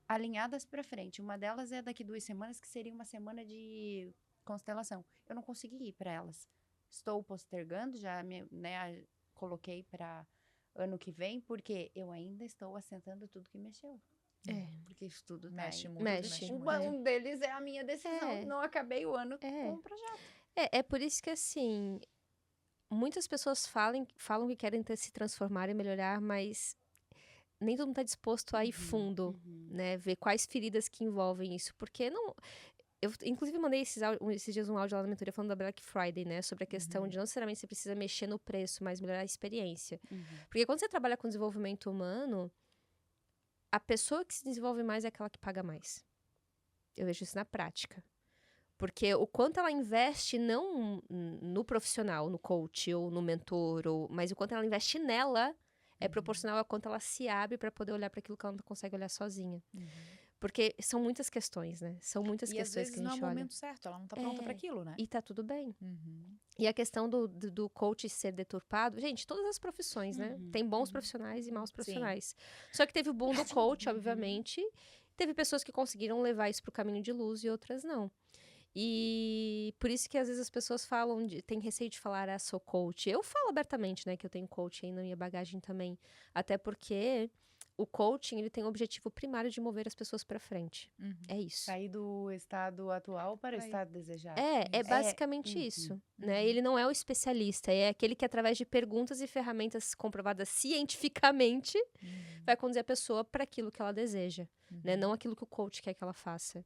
alinhadas para frente. Uma delas é daqui 2 semanas, que seria uma semana de constelação. Eu não consegui ir para elas. Estou postergando, já né, coloquei para ano que vem, porque eu ainda estou assentando tudo que mexeu. Porque isso tudo Mexe tá aí. muito, Mexe. Um deles é a minha decisão. É. Não acabei o ano com o projeto. É por isso que, assim, muitas pessoas falam que querem se transformar e melhorar, mas nem todo mundo está disposto a ir fundo, né? Ver quais feridas que envolvem isso. Porque não... Eu, inclusive, mandei esses dias um áudio lá na mentoria falando da Black Friday, né? Sobre a questão de não necessariamente você precisa mexer no preço, mas melhorar a experiência. Porque quando você trabalha com desenvolvimento humano, a pessoa que se desenvolve mais é aquela que paga mais. Eu vejo isso na prática. Porque o quanto ela investe não no profissional, no coach ou no mentor, mas o quanto ela investe nela é proporcional a quanto ela se abre para poder olhar para aquilo que ela não consegue olhar sozinha. Porque são muitas questões, né? São muitas questões que a gente olha. E às vezes não é o momento certo, ela não tá pronta para aquilo, né? E tá tudo bem. E a questão do coach ser deturpado, gente, todas as profissões, né? Tem bons profissionais e maus profissionais. Só que teve o boom do coach, obviamente. Teve pessoas que conseguiram levar isso pro caminho de luz e outras não. E por isso que às vezes as pessoas falam, tem receio de falar, sou coach. Eu falo abertamente, né, que eu tenho coach aí na minha bagagem também. Até porque o coaching, ele tem o objetivo primário de mover as pessoas para frente. É isso. Sair do estado atual para o estado desejado. É basicamente isso, né? Ele não é o especialista, é aquele que através de perguntas e ferramentas comprovadas cientificamente vai conduzir a pessoa para aquilo que ela deseja, né? Não aquilo que o coach quer que ela faça.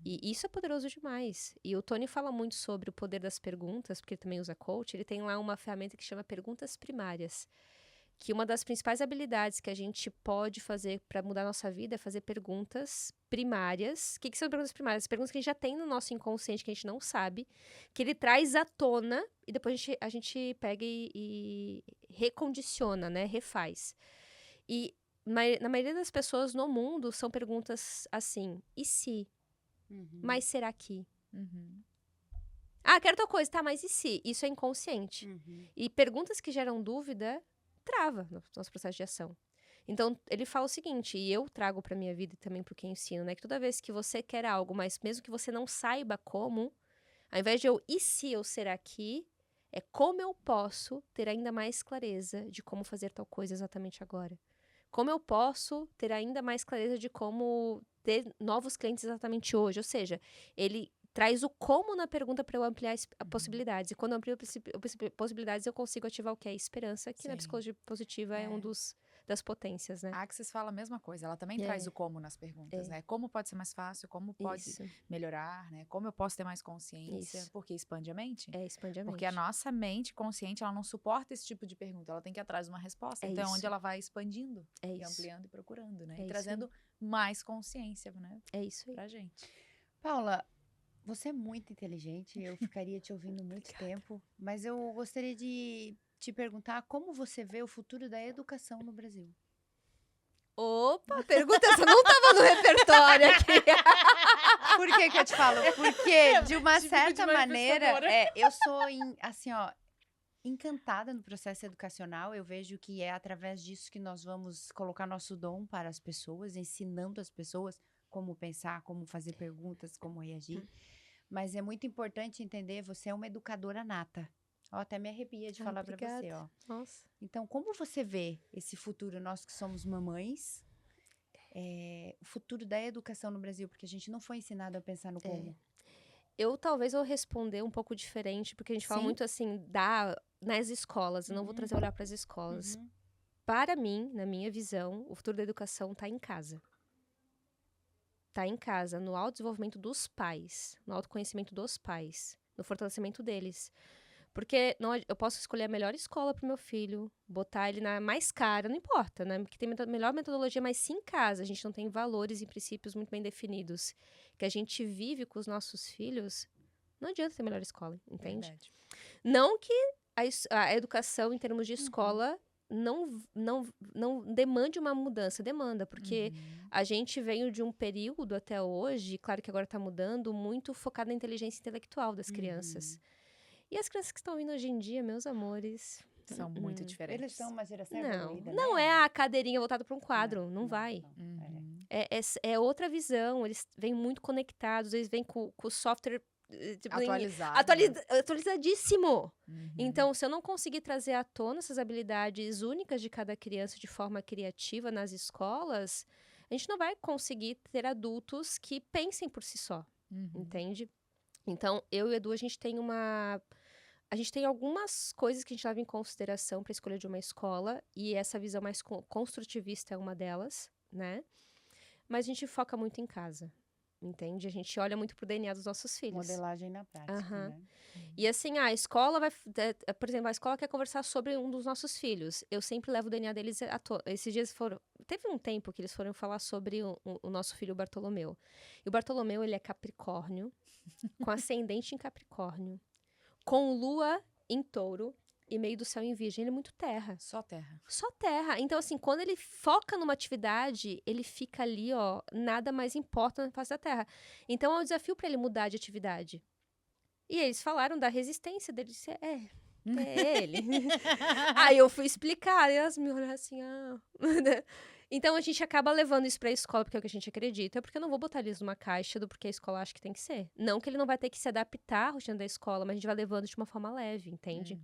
E isso é poderoso demais. E o Tony fala muito sobre o poder das perguntas, porque ele também usa coach. Ele tem lá uma ferramenta que chama perguntas primárias. Que uma das principais habilidades que a gente pode fazer para mudar a nossa vida é fazer perguntas primárias. O que são perguntas primárias? Perguntas que a gente já tem no nosso inconsciente, que a gente não sabe, que ele traz à tona e depois a gente pega e recondiciona, né? Refaz. E na maioria das pessoas no mundo são perguntas assim, e se? Mas será que? Quero tal coisa, tá, mas e se? Isso é inconsciente. E perguntas que geram dúvida trava no nosso processo de ação. Então, ele fala o seguinte, e eu trago pra minha vida e também pro que eu ensino, né? Que toda vez que você quer algo, mas mesmo que você não saiba como, ao invés de e se eu ser aqui, é como eu posso ter ainda mais clareza de como fazer tal coisa exatamente agora. Como eu posso ter ainda mais clareza de como ter novos clientes exatamente hoje. Ou seja, ele traz o como na pergunta para eu ampliar as possibilidades. E quando eu amplio possibilidades, eu consigo ativar o que é esperança, que na psicologia positiva é um das potências, né? A Axis fala a mesma coisa, ela também traz o como nas perguntas, né? Como pode ser mais fácil, como pode melhorar, né? Como eu posso ter mais consciência, porque expande a mente. Expande a mente. Porque a nossa mente consciente, ela não suporta esse tipo de pergunta, ela tem que ir atrás de uma resposta. Então é onde ela vai expandindo, e ampliando e procurando, né? E trazendo mais consciência, né? É isso aí. Pra gente. Paula, você é muito inteligente, eu ficaria te ouvindo muito tempo, mas eu gostaria de te perguntar como você vê o futuro da educação no Brasil. Opa, pergunta essa não estava no repertório aqui. Por que eu te falo? Porque, de uma certa maneira, eu sou, assim, ó, encantada no processo educacional. Eu vejo que é através disso que nós vamos colocar nosso dom para as pessoas, ensinando as pessoas como pensar, como fazer perguntas, como reagir. Mas é muito importante entender, você é uma educadora nata. Ó, até me arrepia de falar para você, ó. Nossa. Então, como você vê esse futuro, nós que somos mamães, o futuro da educação no Brasil? Porque a gente não foi ensinado a pensar no como. Talvez vou responder um pouco diferente, porque a gente fala muito assim, nas escolas. Eu não vou trazer olhar para as escolas. Para mim, na minha visão, o futuro da educação está em casa. Está em casa, no autodesenvolvimento dos pais, no autoconhecimento dos pais, no fortalecimento deles. Porque eu posso escolher a melhor escola para o meu filho, botar ele na mais cara, não importa, né? Porque tem melhor metodologia, mas se em casa a gente não tem valores e princípios muito bem definidos, que a gente vive com os nossos filhos, não adianta ter melhor escola, entende? Verdade. Não que a educação, em termos de escola, não demande uma mudança, demanda, porque a gente veio de um período até hoje, claro que agora está mudando, muito focado na inteligência intelectual das crianças. E as crianças que estão vindo hoje em dia, meus amores... São muito diferentes. Eles são uma geração Não, evoluída, não né? é a cadeirinha voltada para um quadro, não vai. É outra visão, eles vêm muito conectados, eles vêm com o software tipo, Atualizado. Né? atualizadíssimo. Uhum. Então, se eu não conseguir trazer à tona essas habilidades únicas de cada criança de forma criativa nas escolas, a gente não vai conseguir ter adultos que pensem por si só, entende? Então, eu e o Edu, a gente tem algumas coisas que a gente leva em consideração para a escolha de uma escola, e essa visão mais construtivista é uma delas, né? Mas a gente foca muito em casa, entende? A gente olha muito pro DNA dos nossos filhos. Modelagem na prática, né? E assim, a escola vai... Por exemplo, a escola quer conversar sobre um dos nossos filhos. Eu sempre levo o DNA deles Esses dias foram... Teve um tempo que eles foram falar sobre o nosso filho Bartolomeu. E o Bartolomeu, ele é Capricórnio, com ascendente em Capricórnio, com lua em Touro e meio do céu em Virgem. Ele é muito terra. Só terra. Só terra. Então, assim, quando ele foca numa atividade, ele fica ali, ó, nada mais importa na face da terra. Então, é um desafio para ele mudar de atividade. E eles falaram da resistência dele. Disse, é ele. Aí eu fui explicar, e elas me olharam assim, Então, a gente acaba levando isso pra escola, porque é o que a gente acredita, porque eu não vou botar eles numa caixa do porque a escola acha que tem que ser. Não que ele não vai ter que se adaptar à rotina da escola, mas a gente vai levando de uma forma leve, entende?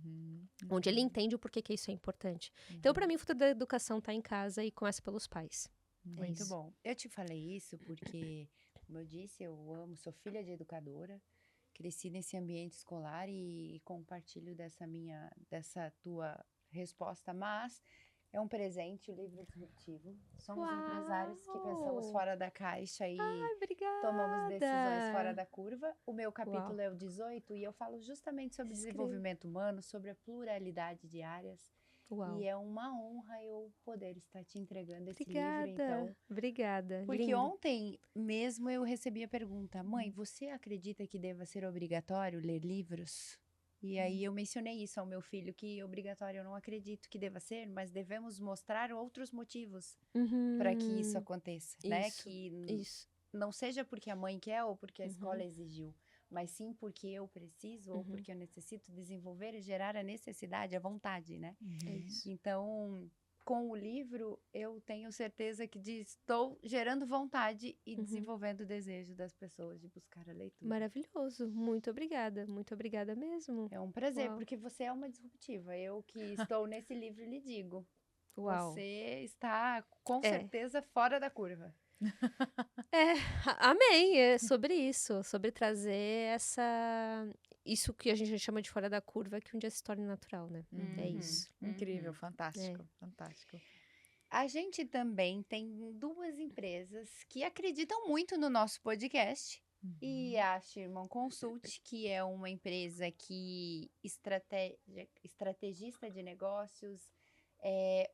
Onde ele entende o porquê que isso é importante. Então, pra mim, o futuro da educação tá em casa e começa pelos pais. Muito bom. Eu te falei isso porque, como eu disse, sou filha de educadora, cresci nesse ambiente escolar e compartilho dessa tua resposta, mas é um presente, o livro disruptivo. Somos empresários que pensamos fora da caixa e tomamos decisões fora da curva. O meu capítulo é o 18 e eu falo justamente sobre desenvolvimento humano, sobre a pluralidade de áreas. E é uma honra eu poder estar te entregando esse livro, então. Obrigada. Porque Lindo. ontem mesmo eu recebi a pergunta, mãe, você acredita que deva ser obrigatório ler livros? E aí eu mencionei isso ao meu filho, que obrigatório eu não acredito que deva ser, mas devemos mostrar outros motivos para que isso aconteça, né? Que não seja porque a mãe quer ou porque a escola exigiu, mas sim porque eu preciso ou porque eu necessito desenvolver e gerar a necessidade, a vontade, né? Então, com o livro, eu tenho certeza que estou gerando vontade e desenvolvendo o desejo das pessoas de buscar a leitura. Maravilhoso. Muito obrigada mesmo. É um prazer, porque você é uma disruptiva. Eu que estou nesse livro lhe digo. Você está, com certeza, fora da curva. Amém. É sobre isso. Sobre trazer isso que a gente chama de fora da curva, que um dia se torne natural, né? É isso. Incrível, fantástico, fantástico. A gente também tem 2 empresas que acreditam muito no nosso podcast. E a Sherman Consult, que é uma empresa que estrategista de negócios,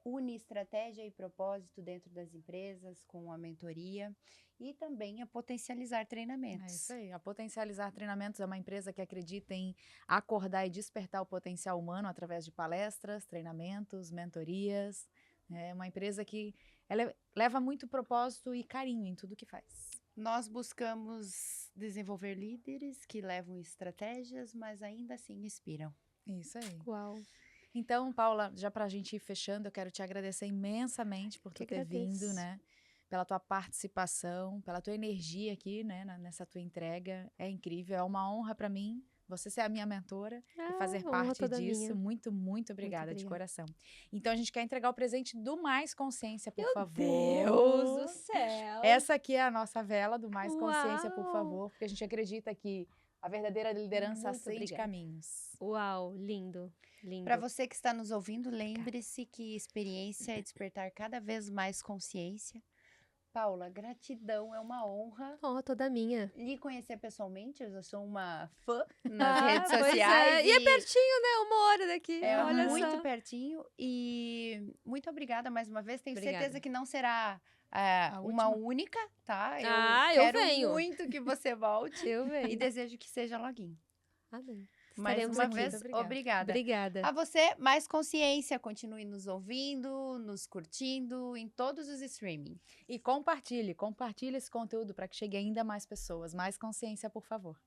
une estratégia e propósito dentro das empresas com a mentoria e também a Potencializar Treinamentos. É isso aí, a Potencializar Treinamentos é uma empresa que acredita em acordar e despertar o potencial humano através de palestras, treinamentos, mentorias. É uma empresa que ela leva muito propósito e carinho em tudo que faz. Nós buscamos desenvolver líderes que levam estratégias, mas ainda assim inspiram. Isso aí. Uau. Então, Paula, já para a gente ir fechando, eu quero te agradecer imensamente por tu ter vindo, né? Pela tua participação, pela tua energia aqui, né? Nessa tua entrega. É incrível, é uma honra para mim você ser a minha mentora e fazer parte disso. Minha. Muito, muito obrigada de coração. Então, a gente quer entregar o presente do Mais Consciência, por favor. Meu Deus do céu! Essa aqui é a nossa vela do Mais Consciência, por favor, porque a gente acredita que a verdadeira liderança acende caminhos. Uau, lindo, lindo. Para você que está nos ouvindo, lembre-se que experiência é despertar cada vez mais consciência. Paula, gratidão, é uma honra. Toda minha. Lhe conhecer pessoalmente, eu já sou uma fã nas redes sociais. E é pertinho, né? 1 hora daqui. É Olha muito só. pertinho. E muito obrigada mais uma vez. Tenho Obrigada. certeza que não será uma única, tá? Eu quero venho. muito que você volte. Eu venho. E desejo que seja login. Amém. Mais uma vez, obrigada. A você, mais consciência. Continue nos ouvindo, nos curtindo em todos os streaming. E compartilhe esse conteúdo para que chegue a ainda mais pessoas. Mais consciência, por favor.